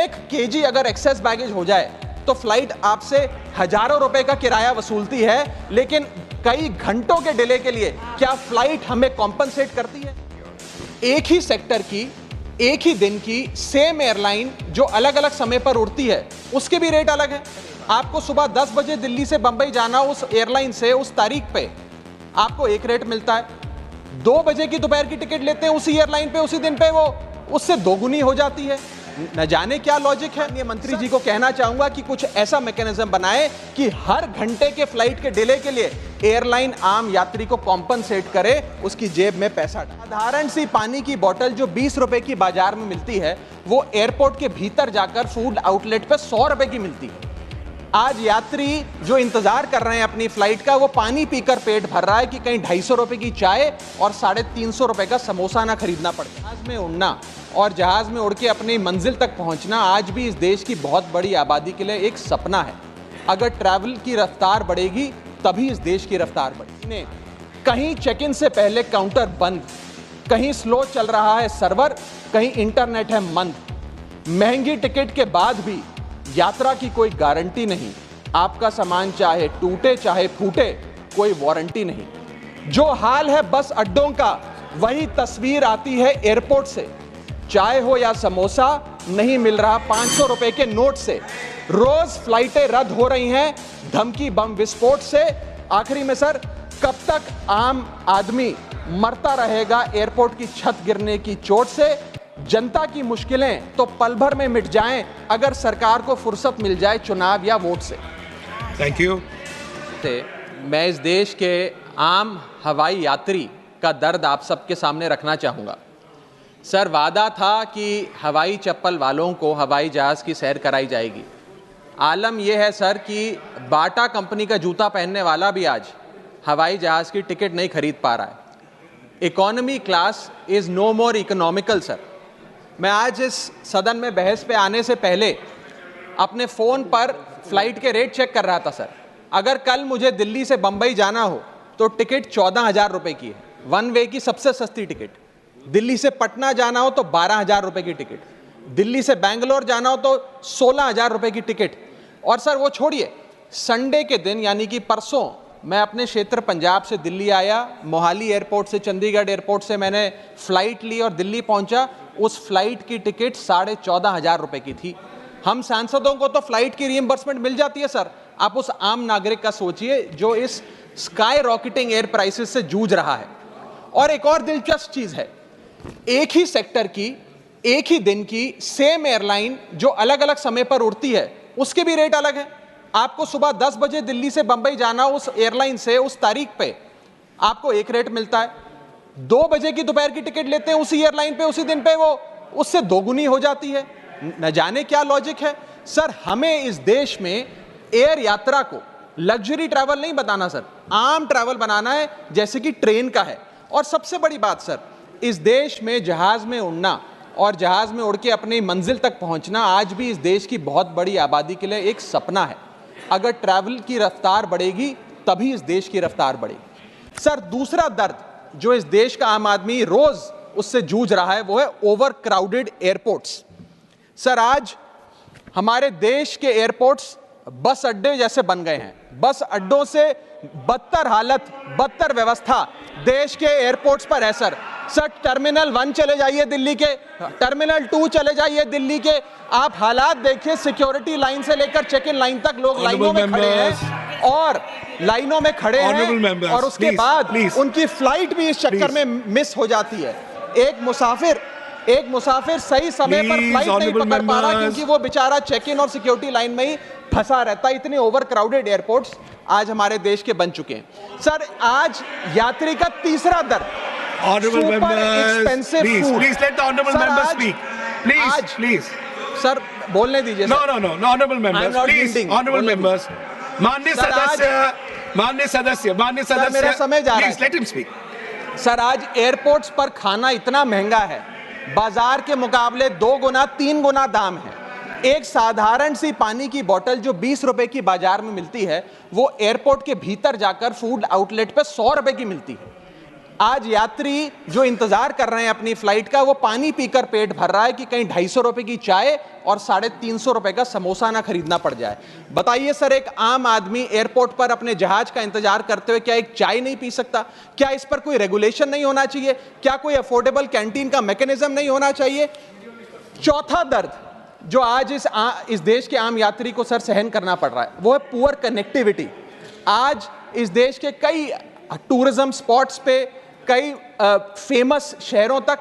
1 KG अगर access baggage हो जाए तो फ्लाइट आपसे हजारों रुपए का किराया वसूलती है, लेकिन कई घंटों के डिले के लिए क्या फ्लाइट हमें कॉम्पनसेट करती है? एक ही सेक्टर की, एक ही दिन की सेम एयरलाइन जो अलग अलग समय पर उड़ती है, उसके भी रेट अलग है। आपको सुबह 10 बजे दिल्ली से बंबई जाना, उस एयरलाइन से उस तारीख पे आपको एक रेट मिलता है। 2 बजे की दोपहर की टिकट लेते हैं उसी एयरलाइन पे, उसी दिन पे वो उससे दोगुनी हो जाती है। न जाने क्या लॉजिक है। ये मंत्री जी को कहना चाहूंगा कि कुछ ऐसा मैकेनिज्म बनाए कि हर घंटे के फ्लाइट के डिले के लिए एयरलाइन आम यात्री को कॉम्पनसेट करे, उसकी जेब में पैसा डाले। साधारण सी पानी की बोतल जो 20 रुपए की बाजार में मिलती है, वो एयरपोर्ट के भीतर जाकर फूड आउटलेट पे 100 रुपए की मिलती है। आज यात्री जो इंतजार कर रहे हैं अपनी फ्लाइट का, वो पानी पीकर पेट भर रहा है कि कहीं 250 रुपए की चाय और 350 रुपए का समोसा ना खरीदना पड़े। जहाज में उड़ना और जहाज में उड़ के अपनी मंजिल तक पहुंचना आज भी इस देश की बहुत बड़ी आबादी के लिए एक सपना है। अगर ट्रैवल की रफ्तार बढ़ेगी तभी इस देश की रफ्तार बढ़ेगी। कहीं चेक इन से पहले काउंटर बंद, कहीं स्लो चल रहा है सर्वर, कहीं इंटरनेट है मंद। महंगी टिकट के बाद भी यात्रा की कोई गारंटी नहीं। आपका सामान चाहे टूटे चाहे फूटे, कोई वारंटी नहीं। जो हाल है बस अड्डों का, वही तस्वीर आती है एयरपोर्ट से। चाय हो या समोसा, नहीं मिल रहा 500 रुपए के नोट से। रोज फ्लाइटें रद्द हो रही हैं धमकी बम विस्फोट से। आखिरी में सर, कब तक आम आदमी मरता रहेगा एयरपोर्ट की छत गिरने की चोट से? जनता की मुश्किलें तो पल भर में मिट जाएं अगर सरकार को फुर्सत मिल जाए चुनाव या वोट से। Thank you. मैं इस देश के आम हवाई यात्री का दर्द आप सबके सामने रखना चाहूँगा। सर, वादा था कि हवाई चप्पल वालों को हवाई जहाज़ की सैर कराई जाएगी। आलम यह है सर कि बाटा कंपनी का जूता पहनने वाला भी आज हवाई जहाज़ की टिकट नहीं खरीद पा रहा है। Economy class is no more economical sir. मैं आज इस सदन में बहस पे आने से पहले अपने फ़ोन पर फ्लाइट के रेट चेक कर रहा था सर। अगर कल मुझे दिल्ली से बंबई जाना हो तो टिकट 14,000 रुपये की है, वन वे की सबसे सस्ती टिकट। दिल्ली से पटना जाना हो तो 12,000 रुपये की टिकट। दिल्ली से बैंगलोर जाना हो तो 16,000 रुपये की टिकट। और सर वो छोड़िए, संडे के दिन यानी कि परसों मैं अपने क्षेत्र पंजाब से दिल्ली आया। मोहाली एयरपोर्ट से, चंडीगढ़ एयरपोर्ट से मैंने फ़्लाइट ली और दिल्ली पहुंचा। उस फ्लाइट की टिकट 14,500 रुपये की थी। हम सांसदों को तो फ्लाइट की रीइंबर्समेंट मिल जाती है सर। आप उस आम नागरिक का सोचिए जो इस स्काई रॉकेटिंग एयर प्राइसेस से जूझ रहा है। और एक और दिलचस्प चीज़ है, एक ही सेक्टर की, एक ही दिन की सेम एयरलाइन जो अलग अलग समय पर उड़ती है, उसके भी रेट अलग है। आपको सुबह 10 बजे दिल्ली से बंबई जाना, उस एयरलाइन से उस तारीख पे आपको एक रेट मिलता है। 2 बजे की दोपहर की टिकट लेते हैं उसी एयरलाइन पे, उसी दिन पे वो उससे दोगुनी हो जाती है। न जाने क्या लॉजिक है। सर, हमें इस देश में एयर यात्रा को लग्जरी ट्रैवल नहीं बताना सर, आम ट्रैवल बनाना है जैसे कि ट्रेन का है। और सबसे बड़ी बात सर, इस देश में जहाज में उड़ना और जहाज में उड़ के अपनी मंजिल तक पहुंचना आज भी इस देश की बहुत बड़ी आबादी के लिए एक सपना है। अगर ट्रैवल की रफ्तार बढ़ेगी तभी इस देश की रफ्तार बढ़ेगी। सर, दूसरा दर्द जो इस देश का आम आदमी रोज उससे जूझ रहा है वो है ओवर क्राउडेड एयरपोर्ट्स। सर, आज हमारे देश के एयरपोर्ट्स बस अड्डे जैसे बन गए हैं। बस अड्डों से बदतर हालत, बदतर व्यवस्था देश के एयरपोर्ट्स पर है सर। टर्मिनल 1 चले जाइए दिल्ली के, टर्मिनल 2 चले जाइए दिल्ली के, आप हालात देखिए। सिक्योरिटी लाइन से लेकर चेक इन लाइन तक लोग लाइनों में खड़े हैं और लाइनों में खड़े हैं और उसके बाद उनकी फ्लाइट भी इस चक्कर में मिस हो जाती है। एक मुसाफिर सही समय पर फ्लाइट नहीं पकड़ पा रहा क्योंकि वो बेचारा चेक इन और सिक्योरिटी लाइन में ही फंसा रहता है। इतने ओवर क्राउडेड एयरपोर्ट्स आज हमारे देश के बन चुके हैं। सर, आज यात्री का तीसरा दर्द, Honorable members, please let the honorable members speak. Please. Sir, बोलने दीजिए। No, honorable members, please. Honorable members. माननीय सदस्य, मेरा समय जा रहा है। Please let him speak. Sir, आज एयरपोर्ट्स पर खाना इतना महंगा है, बाजार के मुकाबले 2 गुना 3 गुना दाम है। एक साधारण सी पानी की बोतल जो 20 रुपए की बाजार में मिलती है, वो एयरपोर्ट के भीतर जाकर फूड आउटलेट पे 100 रुपए की मिलती है। आज यात्री जो इंतजार कर रहे हैं अपनी फ्लाइट का, वो पानी पीकर पेट भर रहा है कि कहीं 250 रुपए की चाय और 350 रुपए का समोसा ना खरीदना पड़ जाए। बताइए सर, एक आम आदमी एयरपोर्ट पर अपने जहाज का इंतजार करते हुए क्या एक चाय नहीं पी सकता? क्या इस पर कोई रेगुलेशन नहीं होना चाहिए? क्या कोई अफोर्डेबल कैंटीन का मैकेनिज्म नहीं होना चाहिए? चौथा दर्द जो आज इस देश के आम यात्री को सर सहन करना पड़ रहा है, वो है पुअर कनेक्टिविटी। आज इस देश के कई टूरिज्म स्पॉट्स पे, कई फेमस शहरों तक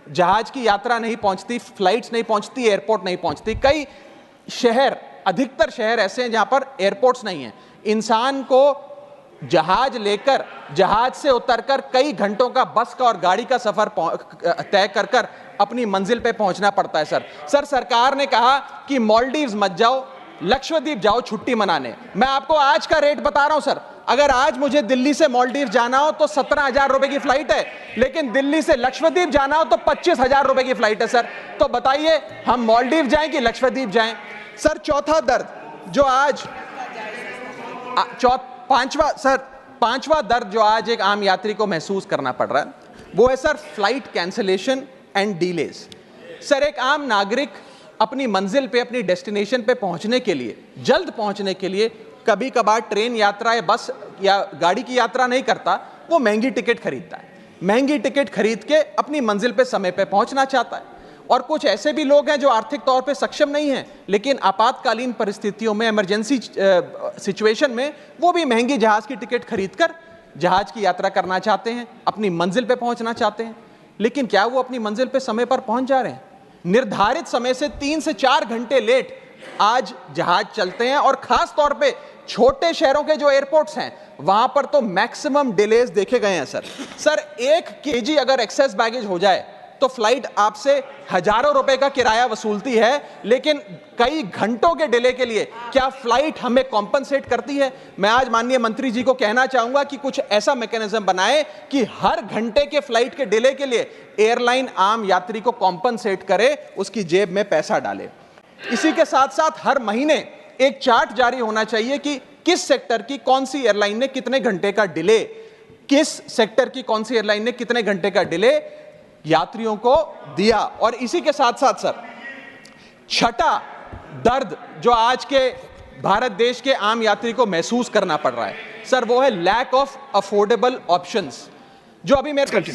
जहाज की यात्रा नहीं पहुंचती, फ्लाइट्स नहीं पहुंचती, एयरपोर्ट नहीं पहुंचती। कई शहर, अधिकतर शहर ऐसे हैं जहां पर एयरपोर्ट्स नहीं हैं। इंसान को जहाज लेकर, जहाज से उतरकर कई घंटों का बस का और गाड़ी का सफर तय कर अपनी मंजिल पे पहुंचना पड़ता है। सर सरकार ने कहा कि मालदीव्स मत जाओ, लक्षद्वीप जाओ छुट्टी मनाने। मैं आपको आज का रेट बता रहा हूं सर, अगर आज मुझे दिल्ली से मालदीव जाना हो तो 17,000 रुपए की फ्लाइट है, लेकिन दिल्ली से लक्षद्वीप जाना हो तो 25,000 रुपए की फ्लाइट है सर। तो बताइए हम मालदीव जाएं कि लक्षद्वीप जाएं? सर चौथा दर्द जो आज पांचवा दर्द जो आज एक आम यात्री को महसूस करना पड़ रहा है, वो है sir flight cancellation and delays. Sir एक आम नागरिक अपनी मंजिल पे, अपनी डेस्टिनेशन पे पहुंचने के लिए, जल्द पहुंचने के लिए कभी कभार ट्रेन यात्रा या बस या गाड़ी की यात्रा नहीं करता, वो महंगी टिकट खरीदता है। महंगी टिकट खरीद के अपनी मंजिल पे समय पे पहुंचना चाहता है। और कुछ ऐसे भी लोग हैं जो आर्थिक तौर पे सक्षम नहीं हैं, लेकिन आपातकालीन परिस्थितियों में, इमरजेंसी सिचुएशन में वो भी महंगी जहाज की टिकट खरीदकर जहाज की यात्रा करना चाहते हैं, अपनी मंजिल पे पहुंचना चाहते हैं। लेकिन क्या वो अपनी मंजिल पे समय पर पहुंच जा रहे हैं? निर्धारित समय से 3 से 4 घंटे लेट आज जहाज चलते हैं। और खास तौर पे छोटे शहरों के जो एयरपोर्ट्स हैं, वहां पर तो मैक्सिमम डिलेज देखे गए हैं सर 1 केजी अगर एक्सेस बैगेज हो जाए तो फ्लाइट आपसे हजारों रुपए का किराया वसूलती है, लेकिन कई घंटों के डिले के लिए क्या फ्लाइट हमें कॉम्पनसेट करती है? मैं आज माननीय मंत्री जी को कहना चाहूंगा कि कुछ ऐसा मैकेनिज्म बनाए कि हर घंटे के फ्लाइट के डिले के लिए एयरलाइन आम यात्री को कॉम्पनसेट करे, उसकी जेब में पैसा डाले। इसी के साथ साथ हर महीने एक चार्ट जारी होना चाहिए कि किस सेक्टर की कौन सी एयरलाइन ने कितने घंटे का डिले, किस सेक्टर की कौन सी एयरलाइन ने कितने घंटे का डिले यात्रियों को दिया। और इसी के साथ साथ सर छठा दर्द जो आज के भारत देश के आम यात्री को महसूस करना पड़ रहा है सर, वो है लैक ऑफ अफोर्डेबल ऑप्शंस। जो अभी मेरे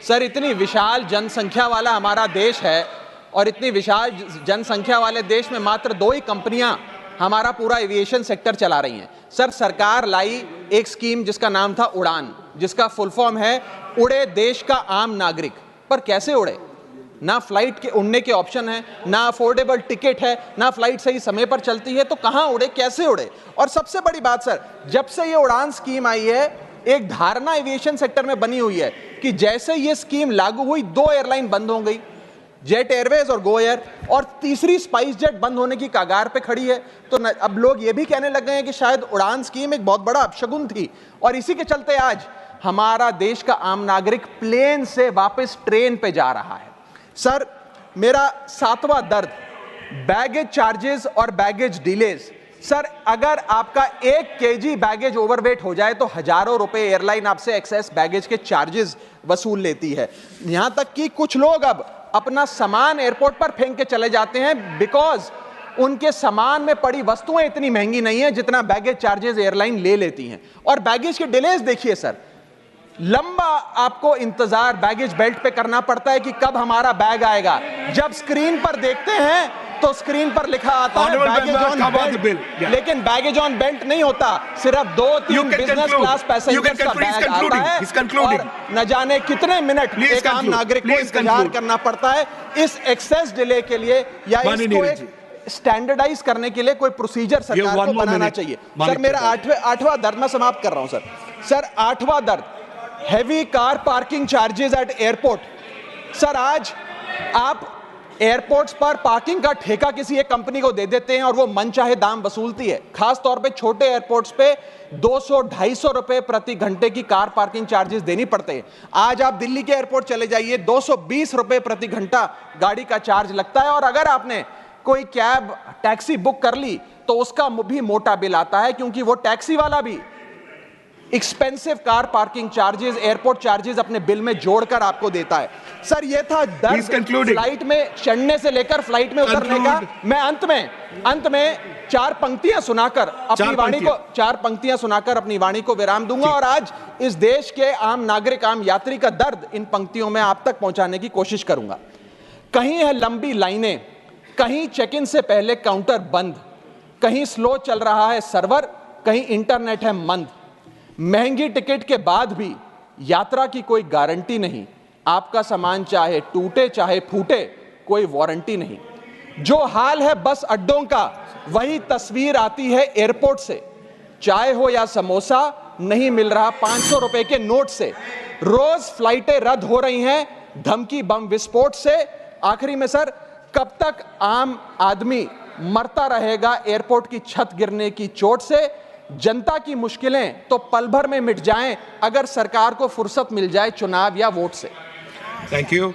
सर इतनी विशाल जनसंख्या वाला हमारा देश है, और इतनी विशाल जनसंख्या वाले देश में मात्र 2 ही कंपनियां हमारा पूरा एविएशन सेक्टर चला रही हैं। सर सरकार लाई एक स्कीम जिसका नाम था उड़ान, जिसका फुल फॉर्म है उड़े देश का आम नागरिक। पर कैसे उड़े? ना फ्लाइट के उड़ने के ऑप्शन है, ना अफोर्डेबल टिकट है, ना फ्लाइट सही समय पर चलती है, तो कहां उड़े, कैसे उड़े? और सबसे बड़ी बात सर, जब से ये उड़ान स्कीम आई है, एक धारणा एविएशन सेक्टर में बनी हुई है कि जैसे ये स्कीम लागू हुई 2 एयरलाइन बंद हो गई, जेट एयरवेज और गो एयर, और तीसरी स्पाइस जेट बंद होने की कगार पे खड़ी है। तो अब लोग ये भी कहने लग गए हैं कि शायद उड़ान स्कीम एक बहुत बड़ा अपशगुन थी। और इसी के चलते आज हमारा देश का आम नागरिक प्लेन से वापस ट्रेन पे जा रहा है। सर मेरा 7वां दर्द बैगेज चार्जेस और बैगेज डिलेज। सर अगर आपका 1 केजी बैगेज ओवरवेट हो जाए तो हजारों रुपए एयरलाइन आपसे एक्सेस बैगेज के चार्जेस वसूल लेती है। यहां तक कि कुछ लोग अब अपना सामान एयरपोर्ट पर फेंक के चले जाते हैं, बिकॉज उनके सामान में पड़ी वस्तुएं इतनी महंगी नहीं है जितना बैगेज चार्जेस एयरलाइन ले लेती हैं। और बैगेज के डिलेज देखिए सर, लंबा आपको इंतजार बैगेज बेल्ट पे करना पड़ता है कि कब हमारा बैग आएगा। जब स्क्रीन पर देखते हैं तो स्क्रीन पर लिखा आता है बैगेज ऑन बेल्ट, लेकिन बैगेज ऑन बेल्ट नहीं होता, सिर्फ 2-3 बिजनेस क्लास पैसेंजर्स का बैग आता है। और न जाने कितने मिनट एक आम नागरिक को इंतजार करना पड़ता है इस एक्सेस डिले के लिए, या इसको एक स्टैंडर्डाइज करने के लिए कोई प्रोसीजर सरकार को बनाना चाहिए। सर मेरा 8वां दर्द मैं समाप्त कर रहा हूं सर 8वां दर्द heavy car parking charges eight airport. Sir आज आप एयरपोर्ट्स पर पार्किंग का ठेका किसी एक कंपनी को दे देते हैं और वो मनचाहे दाम वसूलती है। खास तौर पे छोटे एयरपोर्ट्स पे 200-250 रुपए प्रति घंटे की कार पार्किंग चार्जेस देनी पड़ते हैं। आज आप दिल्ली के एयरपोर्ट चले जाइए, 220 रुपए प्रति घंटा गाड़ी का चार्ज लगता है। और अगर आपने कोई कैब टैक्सी बुक कर ली तो उसका भी मोटा बिल आता है, क्योंकि वो टैक्सी वाला भी expensive car parking charges, airport charges अपने बिल में जोड़कर आपको देता है। सर ये था दर्द फ्लाइट में चढ़ने से लेकर फ्लाइट में उतरने का। मैं अंत में चार पंक्तियां सुनाकर अपनी वाणी को विराम दूंगा और आज इस देश के आम नागरिक, आम यात्री का दर्द इन पंक्तियों में आप तक पहुंचाने की कोशिश करूंगा। कहीं है लंबी लाइनें, कहीं चेक इन से पहले काउंटर बंद, कहीं स्लो चल रहा है सर्वर, कहीं इंटरनेट है मंद। महंगी टिकट के बाद भी यात्रा की कोई गारंटी नहीं, आपका सामान चाहे टूटे चाहे फूटे कोई वारंटी नहीं। जो हाल है बस अड्डों का वही तस्वीर आती है एयरपोर्ट से। चाय हो या समोसा नहीं मिल रहा 500 रुपए के नोट से। रोज फ्लाइटें रद्द हो रही हैं धमकी बम विस्फोट से। आखिरी में सर, कब तक आम आदमी मरता रहेगा एयरपोर्ट की छत गिरने की चोट से? जनता की मुश्किलें तो पल भर में मिट जाएं अगर सरकार को फुर्सत मिल जाए चुनाव या वोट से। Thank you.